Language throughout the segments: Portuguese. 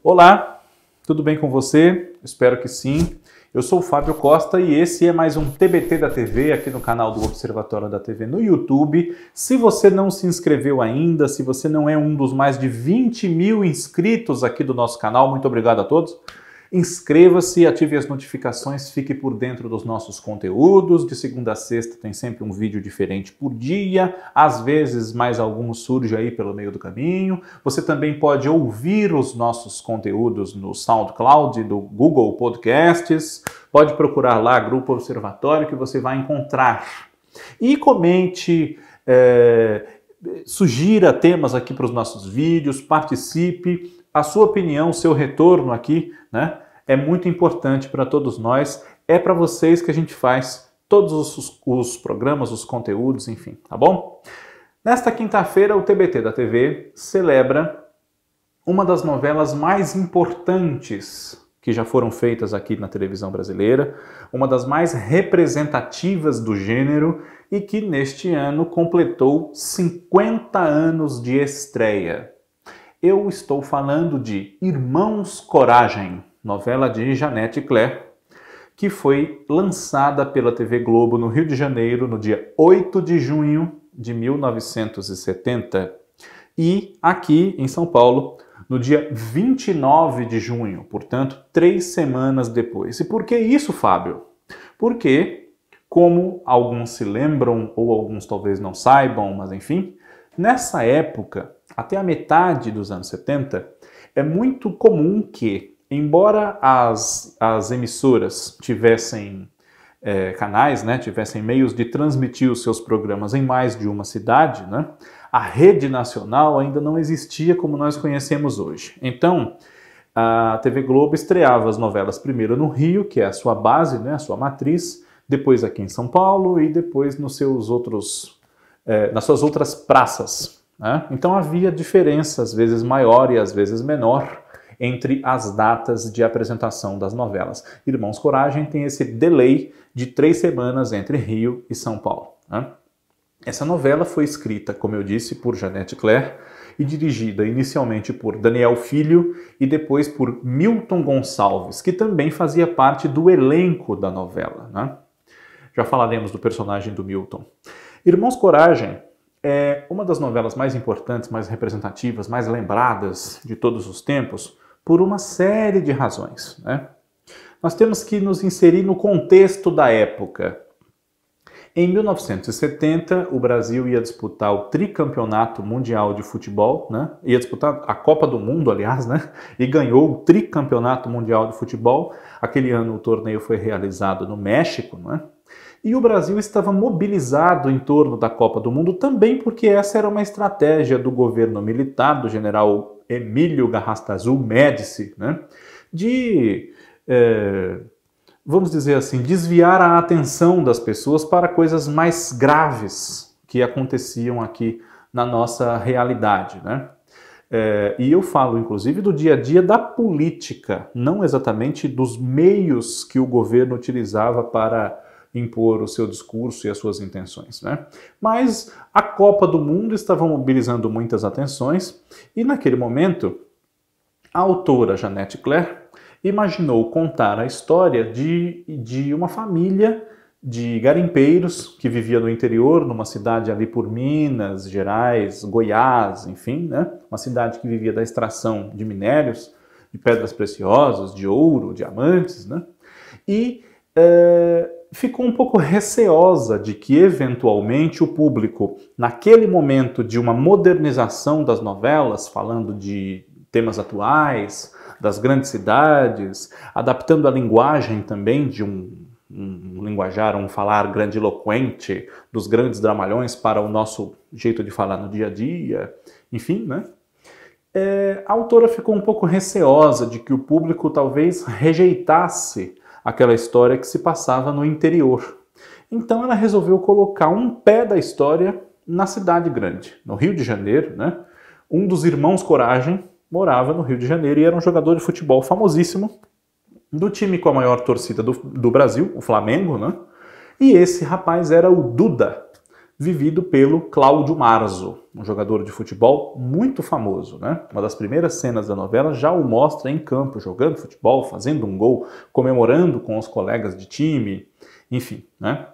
Olá, tudo bem com você? Espero que sim. Eu sou o Fábio Costa e esse é mais um TBT da TV aqui no canal do Observatório da TV no YouTube. Se você não se inscreveu ainda, se você não é um dos mais de 20 mil inscritos aqui do nosso canal, muito obrigado a todos. Inscreva-se, ative as notificações, fique por dentro dos nossos conteúdos. De segunda a sexta tem sempre um vídeo diferente por dia, às vezes mais algum surge aí pelo meio do caminho. Você também pode ouvir os nossos conteúdos no SoundCloud, do Google Podcasts. Pode procurar lá Grupo Observatório que você vai encontrar. E comente, sugira temas aqui para os nossos vídeos, participe. A sua opinião, o seu retorno aqui, né, é muito importante para todos nós. É para vocês que a gente faz todos os programas, os conteúdos, enfim, tá bom? Nesta quinta-feira, o TBT da TV celebra uma das novelas mais importantes que já foram feitas aqui na televisão brasileira, uma das mais representativas do gênero e que neste ano completou 50 anos de estreia. Eu estou falando de Irmãos Coragem, novela de Janete Claire, que foi lançada pela TV Globo no Rio de Janeiro no dia 8 de junho de 1970 e aqui em São Paulo no dia 29 de junho, portanto, 3 semanas depois. E por que isso, Fábio? Porque, como alguns se lembram ou alguns talvez não saibam, mas enfim, nessa época, até a metade dos anos 70, é muito comum que, embora as emissoras tivessem canais, né, tivessem meios de transmitir os seus programas em mais de uma cidade, né, a rede nacional ainda não existia como nós conhecemos hoje. Então, a TV Globo estreava as novelas primeiro no Rio, que é a sua base, né, a sua matriz, depois aqui em São Paulo e depois nas suas outras praças. Então havia diferença, às vezes maior e às vezes menor, entre as datas de apresentação das novelas. Irmãos Coragem tem esse delay de 3 semanas entre Rio e São Paulo. Essa novela foi escrita, como eu disse, por Janete Claire e dirigida inicialmente por Daniel Filho e depois por Milton Gonçalves, que também fazia parte do elenco da novela. Já falaremos do personagem do Milton. Irmãos Coragem é uma das novelas mais importantes, mais representativas, mais lembradas de todos os tempos por uma série de razões. Nós temos que nos inserir no contexto da época. Em 1970, o Brasil ia disputar o tricampeonato mundial de futebol, ia disputar a Copa do Mundo, aliás, e ganhou o tricampeonato mundial de futebol. Aquele ano o torneio foi realizado no México, E o Brasil estava mobilizado em torno da Copa do Mundo também porque essa era uma estratégia do governo militar, do general Emílio Garrastazu Médici, de, vamos dizer assim, desviar a atenção das pessoas para coisas mais graves que aconteciam aqui na nossa realidade. E eu falo, inclusive, do dia a dia da política, não exatamente dos meios que o governo utilizava para impor o seu discurso e as suas intenções. Mas a Copa do Mundo estava mobilizando muitas atenções e, naquele momento, a autora Janete Claire imaginou contar a história de uma família de garimpeiros que vivia no interior, numa cidade ali por Minas Gerais, Goiás, enfim, uma cidade que vivia da extração de minérios, de pedras preciosas, de ouro, diamantes, e ficou um pouco receosa de que, eventualmente, o público, naquele momento de uma modernização das novelas, falando de temas atuais, das grandes cidades, adaptando a linguagem também de um linguajar, um falar grandiloquente dos grandes dramalhões para o nosso jeito de falar no dia a dia, enfim, a autora ficou um pouco receosa de que o público talvez rejeitasse aquela história que se passava no interior. Então ela resolveu colocar um pé da história na cidade grande, no Rio de Janeiro. Um dos irmãos Coragem morava no Rio de Janeiro e era um jogador de futebol famosíssimo do time com a maior torcida do Brasil, o Flamengo, E esse rapaz era o Duda. vivido pelo Cláudio Marzo, um jogador de futebol muito famoso, né? Uma das primeiras cenas da novela já o mostra em campo, jogando futebol, fazendo um gol, comemorando com os colegas de time, enfim, né?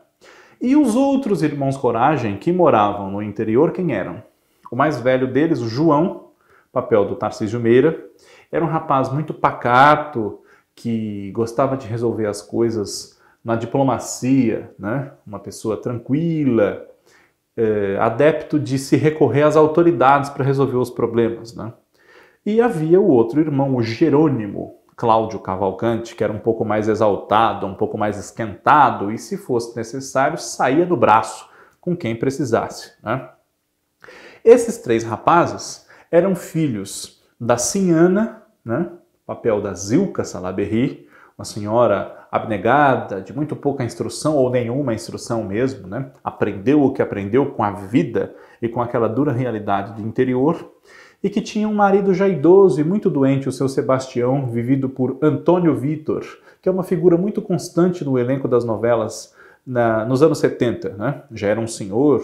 E os outros irmãos Coragem que moravam no interior, quem eram? O mais velho deles, o João, papel do Tarcísio Meira, era um rapaz muito pacato, que gostava de resolver as coisas na diplomacia, né? Uma pessoa tranquila, adepto de se recorrer às autoridades para resolver os problemas, né? E havia o outro irmão, o Jerônimo, Cláudio Cavalcante, que era um pouco mais exaltado, um pouco mais esquentado e, se fosse necessário, saía do braço com quem precisasse, né? Esses três rapazes eram filhos da Sinhana, né? Papel da Zilca Salaberry, uma senhora abnegada, de muito pouca instrução ou nenhuma instrução mesmo, né? Aprendeu o que aprendeu com a vida e com aquela dura realidade do interior, e que tinha um marido já idoso e muito doente, o seu Sebastião, vivido por Antônio Vitor, que é uma figura muito constante no elenco das novelas nos anos 70, né? Já era um senhor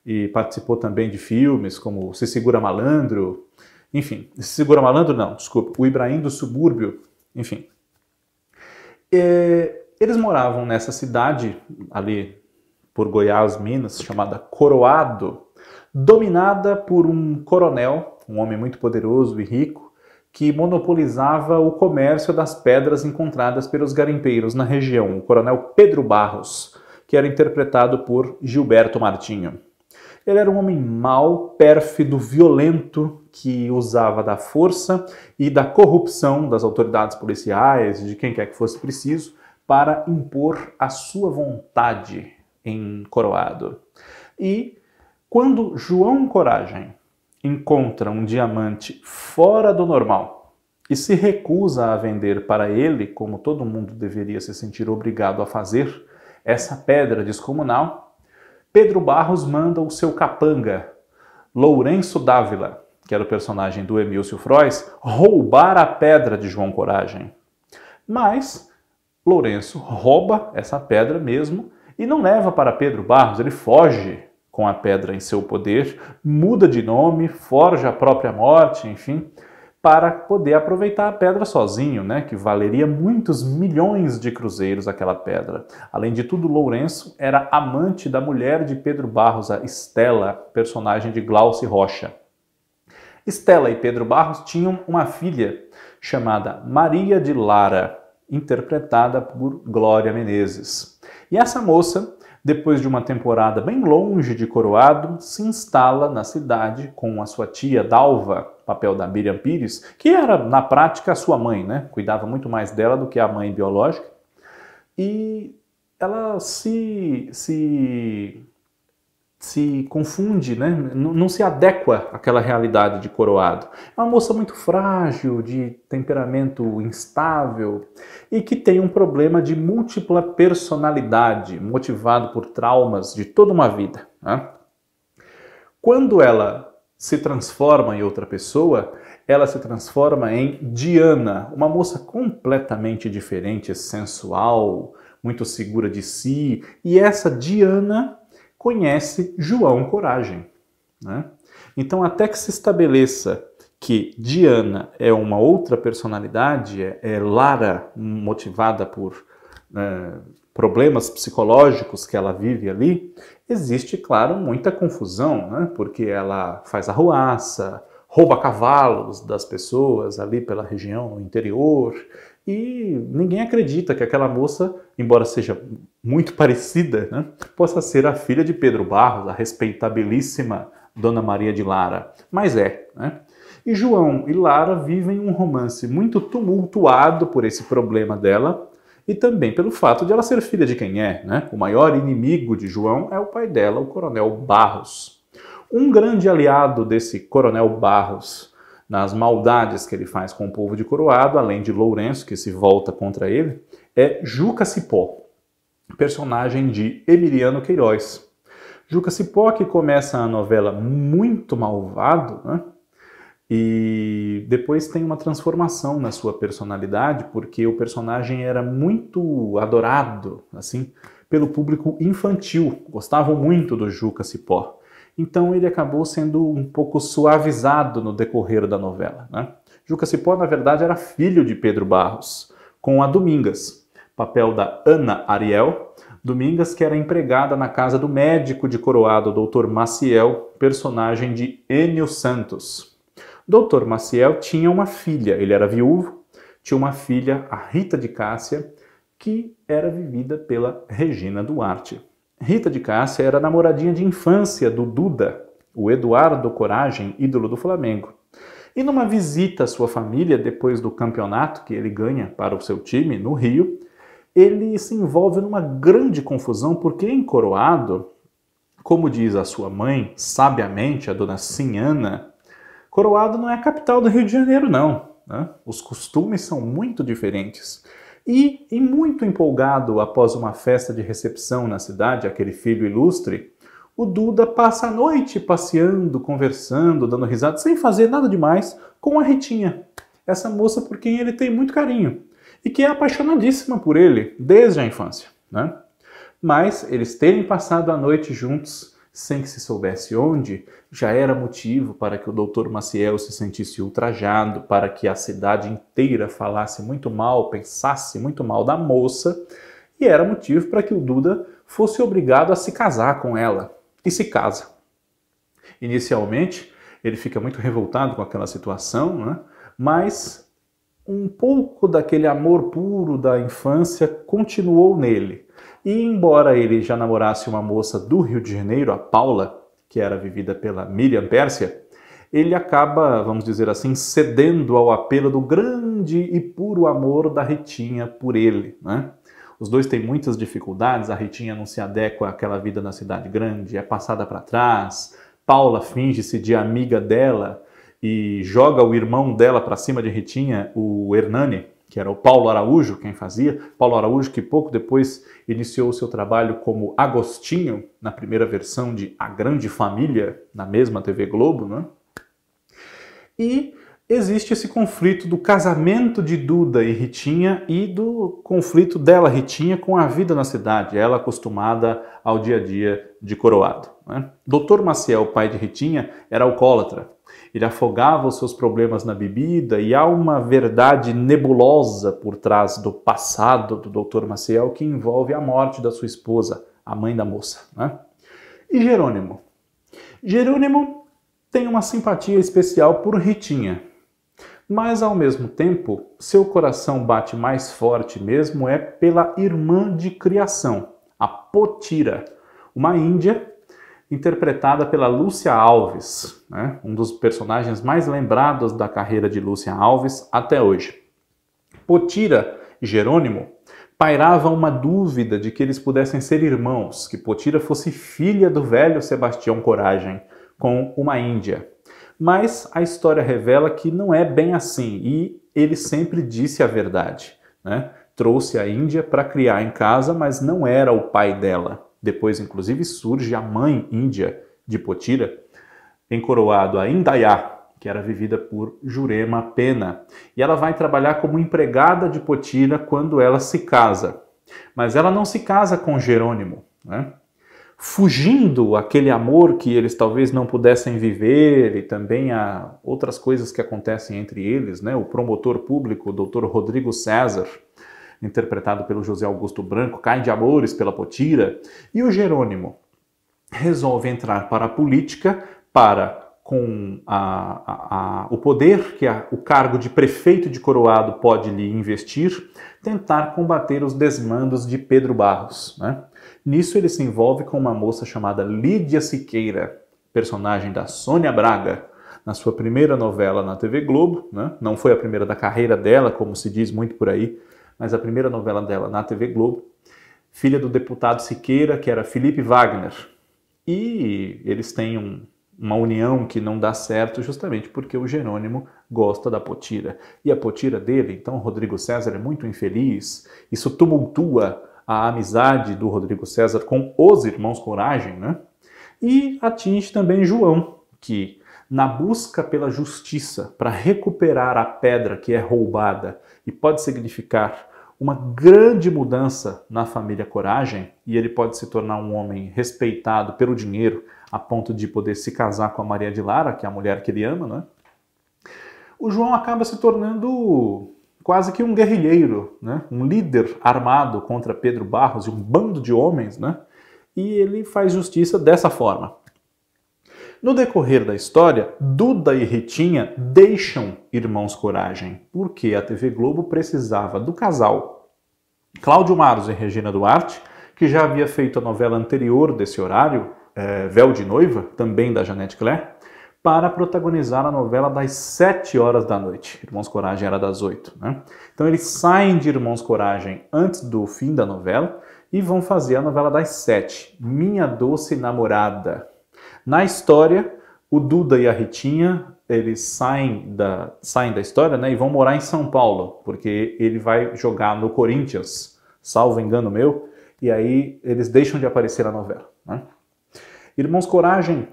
e participou também de filmes como Se Segura Malandro, enfim, Se Segura Malandro não, desculpa, O Ibrahim do Subúrbio, enfim. Eles moravam nessa cidade, ali por Goiás, Minas, chamada Coroado, dominada por um coronel, um homem muito poderoso e rico, que monopolizava o comércio das pedras encontradas pelos garimpeiros na região, o coronel Pedro Barros, que era interpretado por Gilberto Martinho. Ele era um homem mau, pérfido, violento, que usava da força e da corrupção das autoridades policiais, de quem quer que fosse preciso, para impor a sua vontade em Coroado. E quando João Coragem encontra um diamante fora do normal e se recusa a vender para ele, como todo mundo deveria se sentir obrigado a fazer, essa pedra descomunal, Pedro Barros manda o seu capanga, Lourenço Dávila, que era o personagem do Emílcio Frois, roubar a pedra de João Coragem. Mas Lourenço rouba essa pedra mesmo e não leva para Pedro Barros, ele foge com a pedra em seu poder, muda de nome, forja a própria morte, enfim, para poder aproveitar a pedra sozinho, né, que valeria muitos milhões de cruzeiros aquela pedra. Além de tudo, Lourenço era amante da mulher de Pedro Barros, a Estela, personagem de Glauce Rocha. Estela e Pedro Barros tinham uma filha chamada Maria de Lara, interpretada por Glória Menezes. E essa moça, depois de uma temporada bem longe de Coroado, se instala na cidade com a sua tia Dalva, papel da Miriam Pires, que era, na prática, a sua mãe, né? Cuidava muito mais dela do que a mãe biológica. E ela se confunde, né? Não se adequa àquela realidade de Coroado. É uma moça muito frágil, de temperamento instável e que tem um problema de múltipla personalidade, motivado por traumas de toda uma vida, né? Quando ela se transforma em outra pessoa, ela se transforma em Diana, uma moça completamente diferente, sensual, muito segura de si, e essa Diana conhece João Coragem, né? Então, até que se estabeleça que Diana é uma outra personalidade, é Lara, motivada por problemas psicológicos que ela vive ali, existe, claro, muita confusão, né? Porque ela faz arruaça, rouba cavalos das pessoas ali pela região, no interior, e ninguém acredita que aquela moça, embora seja muito parecida, né, possa ser a filha de Pedro Barros, a respeitabilíssima Dona Maria de Lara. Mas né? E João e Lara vivem um romance muito tumultuado por esse problema dela e também pelo fato de ela ser filha de quem é, né? O maior inimigo de João é o pai dela, o Coronel Barros. Um grande aliado desse Coronel Barros nas maldades que ele faz com o povo de Coroado, além de Lourenço, que se volta contra ele, é Juca Cipó, personagem de Emiliano Queiroz. Juca Cipó, que começa a novela muito malvado, né? E depois tem uma transformação na sua personalidade, porque o personagem era muito adorado, assim, pelo público infantil, gostavam muito do Juca Cipó. Então ele acabou sendo um pouco suavizado no decorrer da novela, né? Juca Cipó, na verdade, era filho de Pedro Barros, com a Domingas, papel da Ana Ariel, Domingas, que era empregada na casa do médico de Coroado, Dr. Maciel, personagem de Enio Santos. Dr. Maciel tinha uma filha, ele era viúvo, tinha uma filha, a Rita de Cássia, que era vivida pela Regina Duarte. Rita de Cássia era namoradinha de infância do Duda, o Eduardo Coragem, ídolo do Flamengo. E numa visita à sua família, depois do campeonato que ele ganha para o seu time no Rio, ele se envolve numa grande confusão, porque em Coroado, como diz a sua mãe, sabiamente, a dona Sinhana, Coroado não é a capital do Rio de Janeiro, não, né? Os costumes são muito diferentes. E muito empolgado após uma festa de recepção na cidade, aquele filho ilustre, o Duda passa a noite passeando, conversando, dando risada, sem fazer nada demais, com a Ritinha, essa moça por quem ele tem muito carinho e que é apaixonadíssima por ele desde a infância, né? Mas eles terem passado a noite juntos, sem que se soubesse onde, já era motivo para que o Dr. Maciel se sentisse ultrajado, para que a cidade inteira falasse muito mal, pensasse muito mal da moça, e era motivo para que o Duda fosse obrigado a se casar com ela. E se casa. Inicialmente, ele fica muito revoltado com aquela situação, né? Mas um pouco daquele amor puro da infância continuou nele. E embora ele já namorasse uma moça do Rio de Janeiro, a Paula, que era vivida pela Miriam Pérsia, ele acaba, vamos dizer assim, cedendo ao apelo do grande e puro amor da Ritinha por ele, né? Os dois têm muitas dificuldades, a Ritinha não se adequa àquela vida na cidade grande, é passada para trás, Paula finge-se de amiga dela e joga o irmão dela para cima de Ritinha, o Hernani, que era o Paulo Araújo quem fazia, Paulo Araújo que pouco depois iniciou o seu trabalho como Agostinho, na primeira versão de A Grande Família, na mesma TV Globo, né? E existe esse conflito do casamento de Duda e Ritinha e do conflito dela, Ritinha, com a vida na cidade, ela acostumada ao dia a dia de Coroado, né? Dr. Maciel, pai de Ritinha, era alcoólatra. Ele afogava os seus problemas na bebida e há uma verdade nebulosa por trás do passado do Dr. Maciel que envolve a morte da sua esposa, a mãe da moça, né? E Jerônimo? Jerônimo tem uma simpatia especial por Ritinha. Mas, ao mesmo tempo, seu coração bate mais forte mesmo é pela irmã de criação, a Potira, uma índia interpretada pela Lúcia Alves, né? Um dos personagens mais lembrados da carreira de Lúcia Alves até hoje. Potira e Jerônimo pairava uma dúvida de que eles pudessem ser irmãos, que Potira fosse filha do velho Sebastião Coragem, com uma índia. Mas a história revela que não é bem assim e ele sempre disse a verdade, né? Trouxe a Índia para criar em casa, mas não era o pai dela. Depois, inclusive, surge a mãe índia de Potira, em Coroado, a Indaiá, que era vivida por Jurema Pena. E ela vai trabalhar como empregada de Potira quando ela se casa. Mas ela não se casa com Jerônimo, né? Fugindo aquele amor que eles talvez não pudessem viver e também há outras coisas que acontecem entre eles, né? O promotor público, o Dr. Rodrigo César, interpretado pelo José Augusto Branco, cai de amores pela Potira, e o Jerônimo resolve entrar para a política para, com o poder que o cargo de prefeito de Coroado pode lhe investir, tentar combater os desmandos de Pedro Barros, né? Nisso ele se envolve com uma moça chamada Lídia Siqueira, personagem da Sônia Braga, na sua primeira novela na TV Globo, né? Não foi a primeira da carreira dela, como se diz muito por aí, mas a primeira novela dela na TV Globo, filha do deputado Siqueira, que era Felipe Wagner. E eles têm uma união que não dá certo justamente porque o Jerônimo gosta da Potira. E a Potira dele, então Rodrigo César, é muito infeliz, isso tumultua a amizade do Rodrigo César com os irmãos Coragem, né? E atinge também João, que na busca pela justiça para recuperar a pedra que é roubada e pode significar uma grande mudança na família Coragem, e ele pode se tornar um homem respeitado pelo dinheiro, a ponto de poder se casar com a Maria de Lara, que é a mulher que ele ama, né? O João acaba se tornando quase que um guerrilheiro, né? Um líder armado contra Pedro Barros e um bando de homens, né? E ele faz justiça dessa forma. No decorrer da história, Duda e Ritinha deixam Irmãos Coragem, porque a TV Globo precisava do casal Cláudio Marlos e Regina Duarte, que já havia feito a novela anterior desse horário, Véu de Noiva, também da Janete Claire, para protagonizar a novela das 7 horas da noite. Irmãos Coragem era das 8, né? Então eles saem de Irmãos Coragem antes do fim da novela e vão fazer a novela das 7, Minha Doce Namorada. Na história, o Duda e a Ritinha, eles saem da história, né, e vão morar em São Paulo, porque ele vai jogar no Corinthians, salvo engano meu, e aí eles deixam de aparecer na novela, né? Irmãos Coragem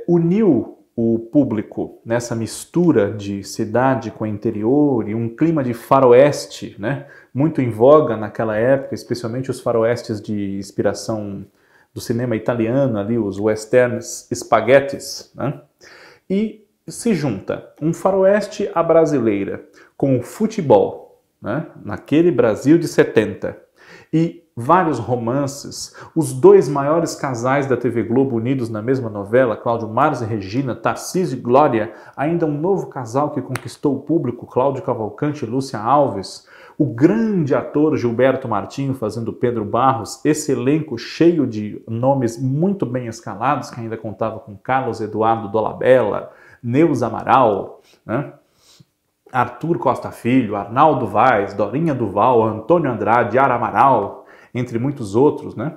uniu o público nessa mistura de cidade com interior e um clima de faroeste, né, muito em voga naquela época, especialmente os faroestes de inspiração do cinema italiano, ali, os westerns spaghettis, né? E se junta um faroeste à brasileira com o futebol, né, naquele Brasil de 70, e vários romances, os dois maiores casais da TV Globo unidos na mesma novela, Cláudio Marlos e Regina, Tarcísio e Glória, ainda um novo casal que conquistou o público, Cláudio Cavalcante e Lúcia Alves, o grande ator Gilberto Martinho fazendo Pedro Barros, esse elenco cheio de nomes muito bem escalados, que ainda contava com Carlos Eduardo Dolabella, Neuza Amaral, né? Arthur Costa Filho, Arnaldo Vaz, Dorinha Duval, Antônio Andrade, Yara Amaral, entre muitos outros, né?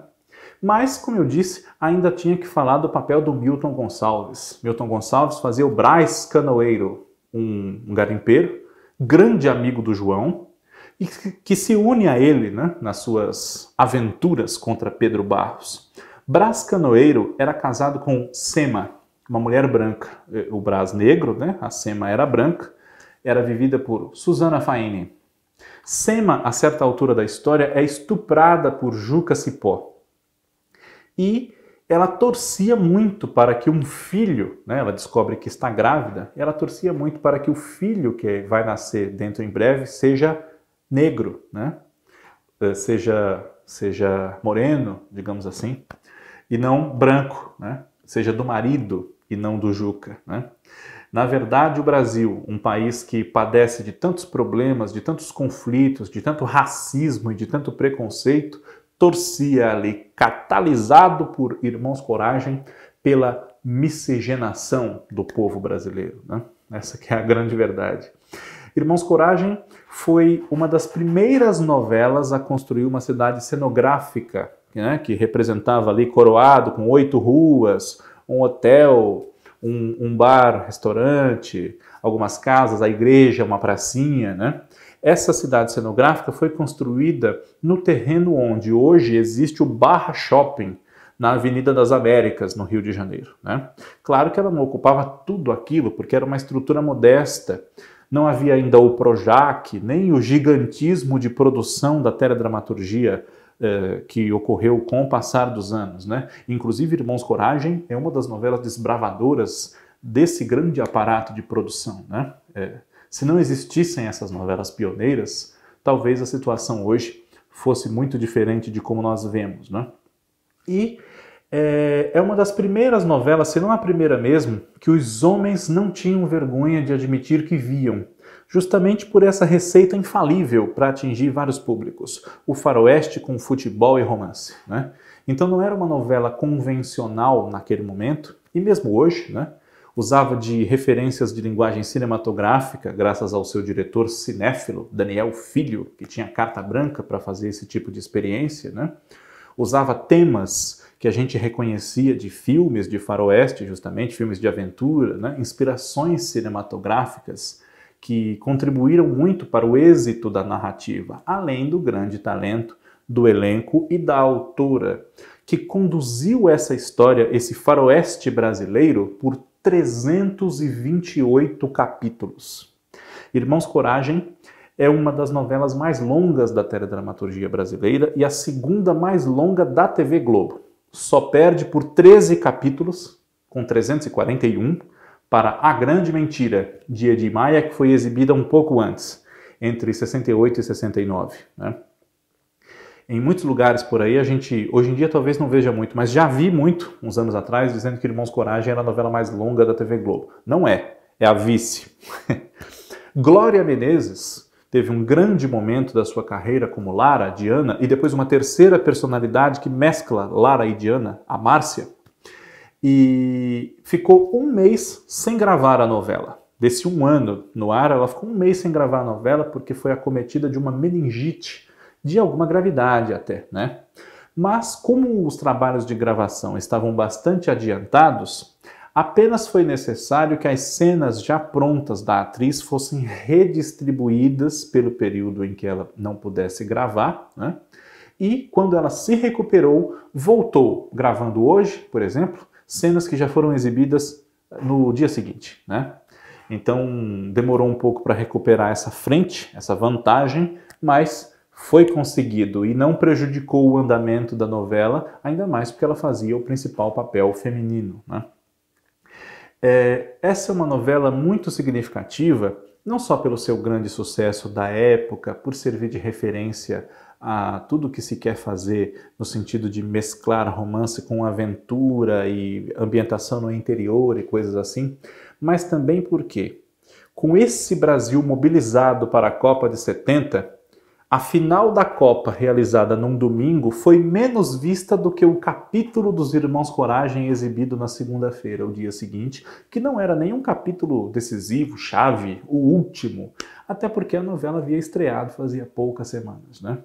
Mas, como eu disse, ainda tinha que falar do papel do Milton Gonçalves. Milton Gonçalves fazia o Brás Canoeiro, um garimpeiro, grande amigo do João, e que se une a ele, né, nas suas aventuras contra Pedro Barros. Brás Canoeiro era casado com Sema, uma mulher branca. O Brás negro, né, a Sema era branca, era vivida por Susana Faini. Sema, a certa altura da história, é estuprada por Juca Cipó. E ela torcia muito para que um filho, né, ela descobre que está grávida, e ela torcia muito para que o filho que vai nascer dentro em breve seja negro, né? Seja moreno, digamos assim, e não branco, né? Seja do marido e não do Juca, né? Na verdade, o Brasil, um país que padece de tantos problemas, de tantos conflitos, de tanto racismo e de tanto preconceito, torcia ali, catalisado por Irmãos Coragem, pela miscigenação do povo brasileiro, né? Essa que é a grande verdade. Irmãos Coragem foi uma das primeiras novelas a construir uma cidade cenográfica, né, que representava ali Coroado com 8 ruas, um hotel, um bar, restaurante, algumas casas, a igreja, uma pracinha, né? Essa cidade cenográfica foi construída no terreno onde hoje existe o Barra Shopping, na Avenida das Américas, no Rio de Janeiro, né? Claro que ela não ocupava tudo aquilo, porque era uma estrutura modesta. Não havia ainda o Projac, nem o gigantismo de produção da teledramaturgia que ocorreu com o passar dos anos, né? Inclusive, Irmãos Coragem é uma das novelas desbravadoras desse grande aparato de produção, né? Se não existissem essas novelas pioneiras, talvez a situação hoje fosse muito diferente de como nós vemos, né? E é uma das primeiras novelas, se não a primeira mesmo, que os homens não tinham vergonha de admitir que viam, justamente por essa receita infalível para atingir vários públicos, o faroeste com futebol e romance, né? Então não era uma novela convencional naquele momento, e mesmo hoje, né? Usava de referências de linguagem cinematográfica, graças ao seu diretor cinéfilo, Daniel Filho, que tinha carta branca para fazer esse tipo de experiência, né? Usava temas que a gente reconhecia de filmes de faroeste, justamente, filmes de aventura, né? Inspirações cinematográficas que contribuíram muito para o êxito da narrativa, além do grande talento do elenco e da autora, que conduziu essa história, esse faroeste brasileiro, por 328 capítulos. Irmãos Coragem É uma das novelas mais longas da teledramaturgia brasileira e a segunda mais longa da TV Globo. Só perde por 13 capítulos, com 341, para A Grande Mentira, de Edir Maia, que foi exibida um pouco antes, entre 68 e 69. Né? Em muitos lugares por aí, a gente, hoje em dia talvez não veja muito, mas já vi muito, uns anos atrás, dizendo que Irmãos Coragem era a novela mais longa da TV Globo. Não é, é a vice. Glória Menezes teve um grande momento da sua carreira como Lara, Diana, e depois uma terceira personalidade que mescla Lara e Diana, a Márcia, e ficou um mês sem gravar a novela. Desse um ano no ar, ela ficou um mês sem gravar a novela porque foi acometida de uma meningite, de alguma gravidade até, né? Mas como os trabalhos de gravação estavam bastante adiantados, apenas foi necessário que as cenas já prontas da atriz fossem redistribuídas pelo período em que ela não pudesse gravar, né? E quando ela se recuperou, voltou gravando hoje, por exemplo, cenas que já foram exibidas no dia seguinte, né? Então demorou um pouco para recuperar essa frente, essa vantagem, mas foi conseguido e não prejudicou o andamento da novela, ainda mais porque ela fazia o principal papel feminino, né? Essa é uma novela muito significativa, não só pelo seu grande sucesso da época, por servir de referência a tudo que se quer fazer no sentido de mesclar romance com aventura e ambientação no interior e coisas assim, mas também porque, com esse Brasil mobilizado para a Copa de 70, a final da Copa, realizada num domingo, foi menos vista do que o capítulo dos Irmãos Coragem exibido na segunda-feira, o dia seguinte, que não era nenhum capítulo decisivo, chave, o último, até porque a novela havia estreado fazia poucas semanas, né?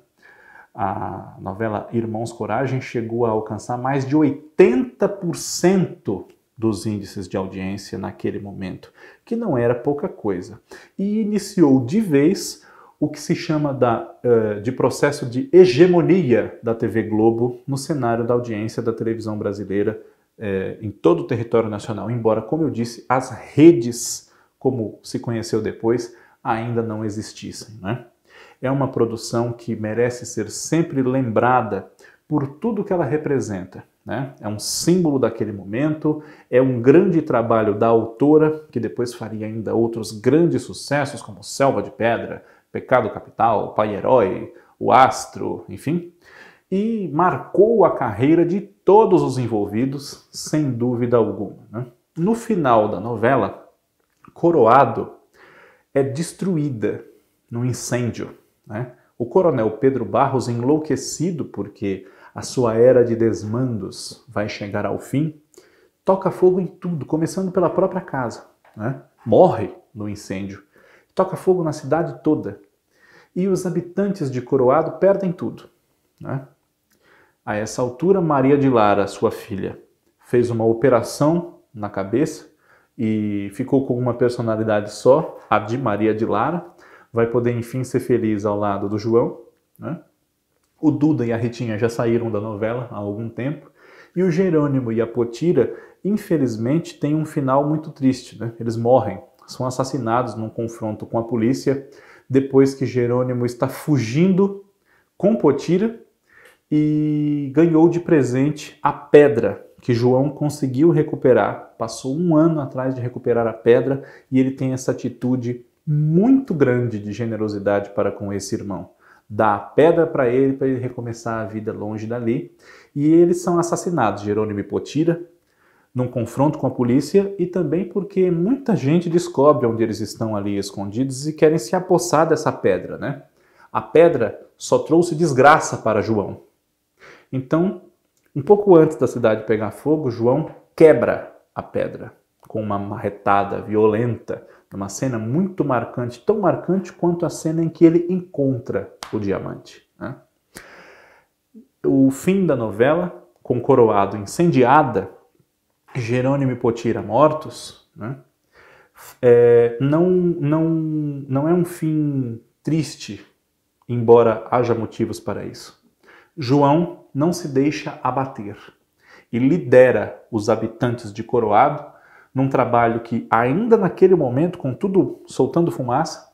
A novela Irmãos Coragem chegou a alcançar mais de 80% dos índices de audiência naquele momento, que não era pouca coisa, e iniciou de vez o que se chama de processo de hegemonia da TV Globo no cenário da audiência da televisão brasileira em todo o território nacional, embora, como eu disse, as redes, como se conheceu depois, ainda não existissem, né? É uma produção que merece ser sempre lembrada por tudo que ela representa, né? É um símbolo daquele momento, é um grande trabalho da autora, que depois faria ainda outros grandes sucessos, como Selva de Pedra, Pecado Capital, Pai Herói, O Astro, enfim, e marcou a carreira de todos os envolvidos, sem dúvida alguma, né? No final da novela, Coroado é destruída num incêndio, né? O coronel Pedro Barros, enlouquecido porque a sua era de desmandos vai chegar ao fim, toca fogo em tudo, começando pela própria casa, né? Morre no incêndio. Toca fogo na cidade toda. E os habitantes de Coroado perdem tudo, né? A essa altura, Maria de Lara, sua filha, fez uma operação na cabeça e ficou com uma personalidade só, a de Maria de Lara. Vai poder, enfim, ser feliz ao lado do João, né? O Duda e a Ritinha já saíram da novela há algum tempo. E o Jerônimo e a Potira, infelizmente, têm um final muito triste, né? Eles morrem. São assassinados num confronto com a polícia, depois que Jerônimo está fugindo com Potira e ganhou de presente a pedra que João conseguiu recuperar. Passou um ano atrás de recuperar a pedra e ele tem essa atitude muito grande de generosidade para com esse irmão. Dá a pedra para ele recomeçar a vida longe dali. E eles são assassinados, Jerônimo e Potira, num confronto com a polícia, e também porque muita gente descobre onde eles estão ali escondidos e querem se apossar dessa pedra, né? A pedra só trouxe desgraça para João. Então, um pouco antes da cidade pegar fogo, João quebra a pedra com uma marretada violenta, numa cena muito marcante, tão marcante quanto a cena em que ele encontra o diamante, né? O fim da novela, com Coroado incendiada, Jerônimo e Potira mortos, né? Não é um fim triste, embora haja motivos para isso. João não se deixa abater e lidera os habitantes de Coroado num trabalho que, ainda naquele momento, com tudo soltando fumaça,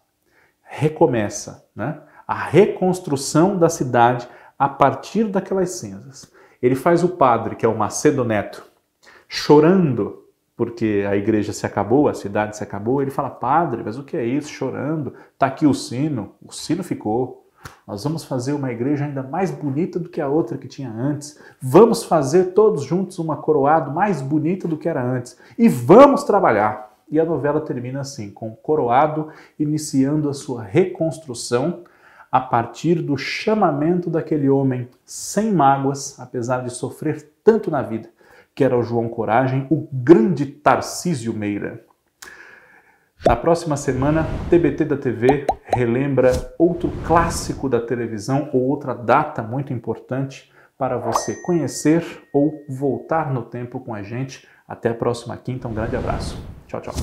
recomeça, né? A reconstrução da cidade a partir daquelas cinzas. Ele faz o padre, que é o Macedo Neto, chorando porque a igreja se acabou, a cidade se acabou. Ele fala: padre, mas o que é isso? Chorando? Tá aqui o sino ficou. Nós vamos fazer uma igreja ainda mais bonita do que a outra que tinha antes. Vamos fazer todos juntos uma coroado mais bonita do que era antes. E vamos trabalhar. E a novela termina assim, com o coroado iniciando a sua reconstrução a partir do chamamento daquele homem sem mágoas, apesar de sofrer tanto na vida, que era o João Coragem, o grande Tarcísio Meira. Na próxima semana, TBT da TV relembra outro clássico da televisão ou outra data muito importante para você conhecer ou voltar no tempo com a gente. Até a próxima quinta, um grande abraço. Tchau, tchau.